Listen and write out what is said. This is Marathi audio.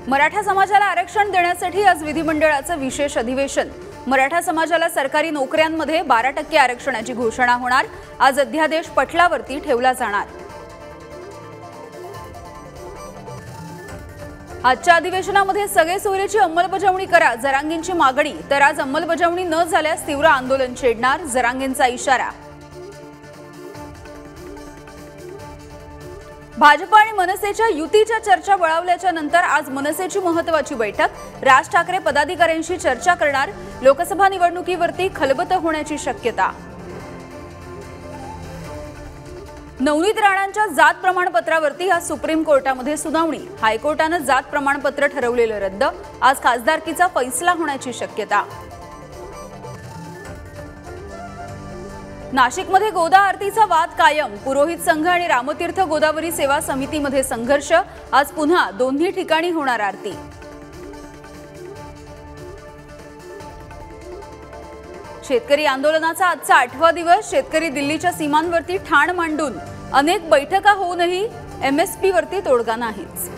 मराठा समाजाला आरक्षण देण्यासाठी आज विधिमंडळाचं विशेष अधिवेशन। मराठा समाजाला सरकारी नोकऱ्यांमध्ये 12% आरक्षणाची घोषणा होणार। आज अध्यादेश पटलावरती ठेवला जाणार। आजच्या अधिवेशनामध्ये सगळे सोयरीची अंमलबजावणी करा जरांगेंची मागणी। तर आज अंमलबजावणी न झाल्यास तीव्र आंदोलन छेडणार जरांगेंचा इशारा। भाजप आणि मनसेच्या युतीच्या चर्चा वळवल्याच्या नंतर आज मनसेची महत्त्वाची बैठक। राज ठाकरे पदाधिकाऱ्यांशी चर्चा करणार। लोकसभा निवडणुकीवरती खलबत होण्याची शक्यता। नवनीत राणांच्या जात प्रमाणपत्रावरती आज सुप्रीम कोर्टामध्ये सुनावणी। हायकोर्टाने जात प्रमाणपत्र ठरवलेलं रद्द। आज खासदारकीचा फैसला होण्याची शक्यता। नाशिकमध्ये गोदा आरतीचा वाद कायम। पुरोहित संघ आणि रामतीर्थ गोदावरी सेवा समितीमध्ये संघर्ष। आज पुन्हा दोन्ही ठिकाणी होणार आरती। शेतकरी आंदोलनाचा आजचा 8वा दिवस। शेतकरी दिल्लीच्या सीमांवरती ठाण मांडून अनेक बैठका होऊनही MSP वरती तोडगा नाहीच।